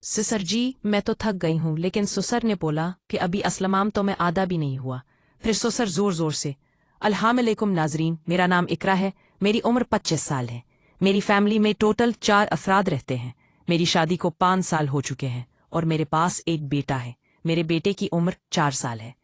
ससुर जी मैं तो थक गई हूँ, लेकिन ससुर ने बोला कि अभी असलमाम तो मैं आधा भी नहीं हुआ। फिर ससुर जोर जोर से अल्लाम नाजरीन, मेरा नाम इकरा है, मेरी उम्र 25 साल है। मेरी फैमिली में टोटल 4 अफराद रहते हैं। मेरी शादी को 5 साल हो चुके हैं और मेरे पास एक बेटा है। मेरे बेटे की उम्र 4 साल है।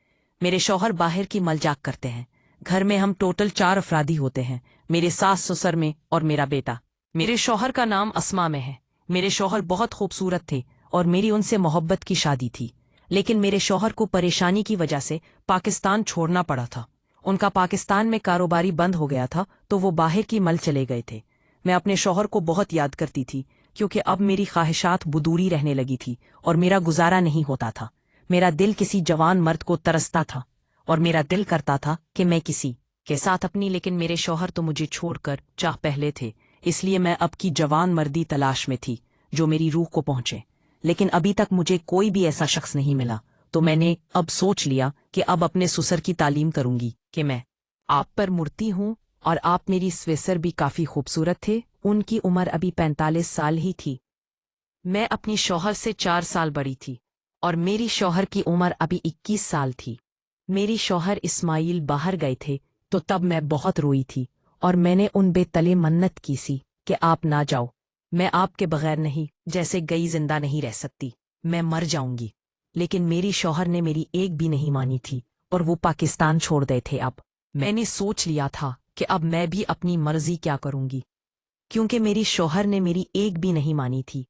मेरे शौहर बाहर की मलजाक करते हैं। घर में हम टोटल 4 अफरादी होते हैं, मेरे सास ससुर में और मेरा बेटा। मेरे शौहर का नाम अस्मा में है। मेरे शौहर बहुत खूबसूरत थे और मेरी उनसे मोहब्बत की शादी थी, लेकिन मेरे शौहर को परेशानी की वजह से पाकिस्तान छोड़ना पड़ा था। उनका पाकिस्तान में कारोबारी बंद हो गया था तो वो बाहर की मल चले गए थे। मैं अपने शौहर को बहुत याद करती थी, क्योंकि अब मेरी ख्वाहिशात बुदूरी रहने लगी थी और मेरा गुजारा नहीं होता था। मेरा दिल किसी जवान मर्द को तरसता था और मेरा दिल करता था कि मैं किसी के साथ अपनी, लेकिन मेरे शौहर तो मुझे छोड़कर चाह पहले थे। इसलिए मैं अब की जवान मर्दी तलाश में थी जो मेरी रूह को पहुंचे, लेकिन अभी तक मुझे कोई भी ऐसा शख्स नहीं मिला। तो मैंने अब सोच लिया कि अब अपने ससुर की तालीम करूंगी कि मैं आप पर मुड़ती हूँ और आप मेरी ससुर भी काफी खूबसूरत थे। उनकी उम्र अभी 45 साल ही थी। मैं अपनी शौहर से 4 साल बड़ी थी और मेरी शौहर की उम्र अभी 21 साल थी। मेरी शौहर इस्माइल बाहर गए थे तो तब मैं बहुत रोई थी और मैंने उन बेतले मन्नत की सी कि आप ना जाओ, मैं आपके बगैर नहीं, जैसे गई जिंदा नहीं रह सकती, मैं मर जाऊंगी। लेकिन मेरी शौहर ने मेरी एक भी नहीं मानी थी और वो पाकिस्तान छोड़ गए थे। अब मैंने सोच लिया था कि अब मैं भी अपनी मर्जी क्या करूंगी, क्योंकि मेरी शौहर ने मेरी एक भी नहीं मानी थी।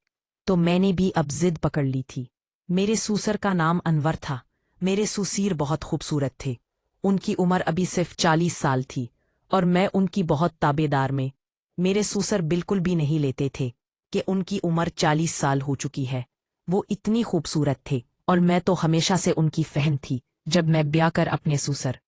तो मैंने भी अब जिद पकड़ ली थी। मेरे ससुर का नाम अनवर था। मेरे ससुर बहुत खूबसूरत थे। उनकी उम्र अभी सिर्फ 40 साल थी और मैं उनकी बहुत ताबेदार में। मेरे ससुर बिल्कुल भी नहीं लेते थे कि उनकी उम्र 40 साल हो चुकी है। वो इतनी खूबसूरत थे और मैं तो हमेशा से उनकी फैन थी। जब मैं ब्याह कर अपने ससुर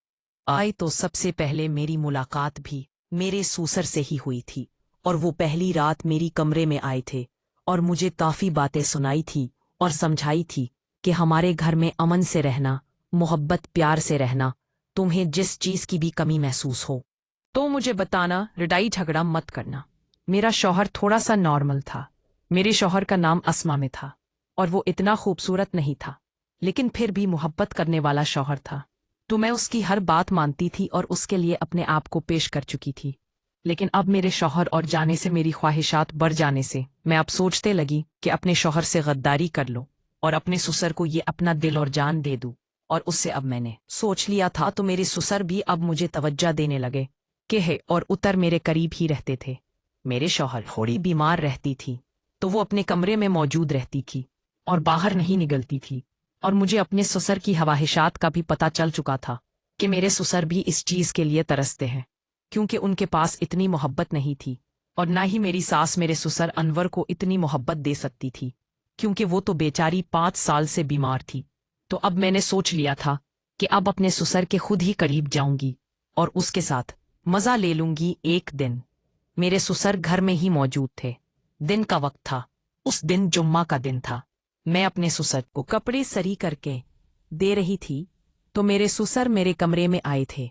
आई तो सबसे पहले मेरी मुलाकात भी मेरे ससुर से ही हुई थी और वो पहली रात मेरी कमरे में आए थे और मुझे काफी बातें सुनाई थी और समझाई थी कि हमारे घर में अमन से रहना, मोहब्बत प्यार से रहना, तुम्हें जिस चीज की भी कमी महसूस हो तो मुझे बताना, लड़ाई झगड़ा मत करना। मेरा शौहर थोड़ा सा नॉर्मल था। मेरे शौहर का नाम अस्मा में था और वो इतना खूबसूरत नहीं था, लेकिन फिर भी मोहब्बत करने वाला शौहर था। तो मैं उसकी हर बात मानती थी और उसके लिए अपने आप को पेश कर चुकी थी। लेकिन अब मेरे शौहर और जाने से मेरी ख्वाहिशात बढ़ जाने से मैं अब सोचते लगी कि अपने शौहर से गद्दारी कर लो और अपने ससुर को ये अपना दिल और जान दे दूं। और उससे अब मैंने सोच लिया था तो मेरे ससुर भी अब मुझे तवज्जो देने लगे कि है और उतर मेरे करीब ही रहते थे। मेरे शौहर थोड़ी बीमार रहती थी तो वो अपने कमरे में मौजूद रहती थी और बाहर नहीं निकलती थी। और मुझे अपने ससुर की ख्वाहिशात का भी पता चल चुका था कि मेरे ससुर भी इस चीज के लिए तरसते हैं, क्योंकि उनके पास इतनी मोहब्बत नहीं थी और ना ही मेरी सास मेरे ससुर अनवर को इतनी मोहब्बत दे सकती थी, क्योंकि वो तो बेचारी 5 साल से बीमार थी। तो अब मैंने सोच लिया था कि अब अपने ससुर के खुद ही करीब जाऊंगी और उसके साथ मजा ले लूंगी। एक दिन मेरे ससुर घर में ही मौजूद थे। दिन का वक्त था। उस दिन जुम्मा का दिन था। मैं अपने ससुर को कपड़े सरी करके दे रही थी तो मेरे ससुर मेरे कमरे में आए थे।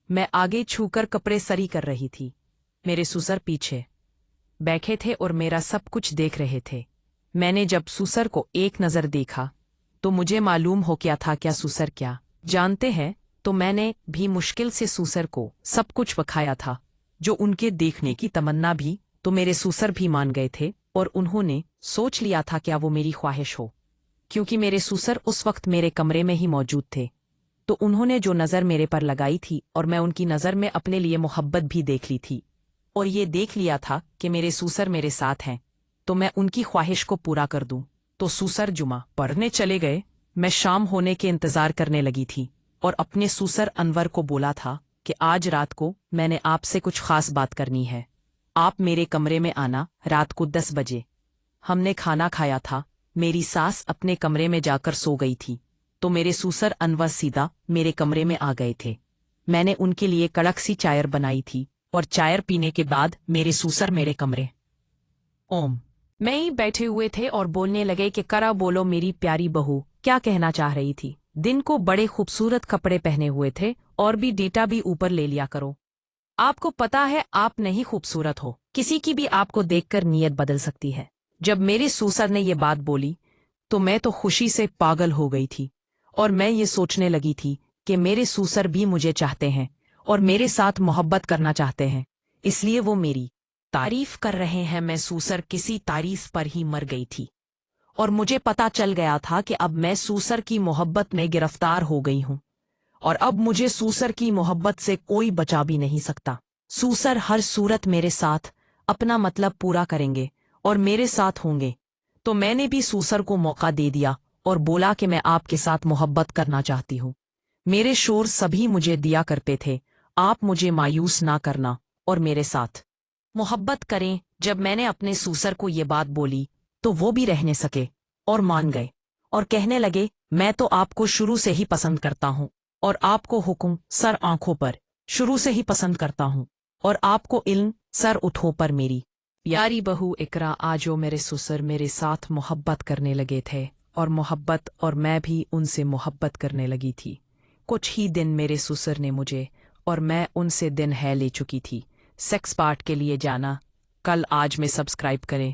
मैं आगे छूकर कपड़े सरी कर रही थी। मेरे ससुर पीछे बैठे थे और मेरा सब कुछ देख रहे थे। मैंने जब ससुर को एक नजर देखा तो मुझे मालूम हो गया था क्या ससुर क्या जानते हैं। तो मैंने भी मुश्किल से ससुर को सब कुछ बखाया था, जो उनके देखने की तमन्ना भी। तो मेरे ससुर भी मान गए थे और उन्होंने सोच लिया था क्या वो मेरी ख्वाहिश हो, क्योंकि मेरे ससुर उस वक्त मेरे कमरे में ही मौजूद थे। तो उन्होंने जो नज़र मेरे पर लगाई थी और मैं उनकी नज़र में अपने लिए मोहब्बत भी देख ली थी और ये देख लिया था कि मेरे ससुर मेरे साथ हैं तो मैं उनकी ख्वाहिश को पूरा कर दूं। तो ससुर जुमा पढ़ने चले गए। मैं शाम होने के इंतजार करने लगी थी और अपने ससुर अनवर को बोला था कि आज रात को मैंने आपसे कुछ खास बात करनी है। आप मेरे कमरे में आना रात को 10 बजे। हमने खाना खाया था। मेरी सास अपने कमरे में जाकर सो गई थी तो मेरे ससुर अनवर सीधा मेरे कमरे में आ गए थे। मैंने उनके लिए कड़क सी चाय बनाई थी और चाय पीने के बाद मेरे ससुर मेरे कमरे ओम मैं ही बैठे हुए थे और बोलने लगे कि करा बोलो मेरी प्यारी बहू क्या कहना चाह रही थी। दिन को बड़े खूबसूरत कपड़े पहने हुए थे और भी डेटा भी ऊपर ले लिया करो। आपको पता है आप नहीं खूबसूरत हो, किसी की भी आपको देखकर नीयत बदल सकती है। जब मेरे ससुर ने ये बात बोली तो मैं तो खुशी से पागल हो गई थी और मैं ये सोचने लगी थी कि मेरे ससुर भी मुझे चाहते हैं और मेरे साथ मोहब्बत करना चाहते हैं, इसलिए वो मेरी तारीफ कर रहे हैं। मैं ससुर किसी तारीफ पर ही मर गई थी और मुझे पता चल गया था कि अब मैं ससुर की मोहब्बत में गिरफ्तार हो गई हूं और अब मुझे ससुर की मोहब्बत से कोई बचा भी नहीं सकता। ससुर हर सूरत मेरे साथ अपना मतलब पूरा करेंगे और मेरे साथ होंगे। तो मैंने भी ससुर को मौका दे दिया और बोला कि मैं आपके साथ मोहब्बत करना चाहती हूँ। मेरे शोर सभी मुझे दिया करते थे, आप मुझे मायूस ना करना और मेरे साथ मोहब्बत करें। जब मैंने अपने ससुर को ये बात बोली तो वो भी रहने सके और मान गए और कहने लगे, मैं तो आपको शुरू से ही पसंद करता हूँ और आपको हुक्म सर आंखों पर शुरू से ही पसंद करता हूँ और आपको इल्म सर उठों पर। मेरी प्यारी बहू इकरा, आजो मेरे ससुर मेरे साथ मोहब्बत करने लगे थे और मैं भी उनसे मोहब्बत करने लगी थी। कुछ ही दिन मेरे ससुर ने मुझे और मैं उनसे दिन है ले चुकी थी। सेक्स पार्ट के लिए जाना कल आज में सब्सक्राइब करें।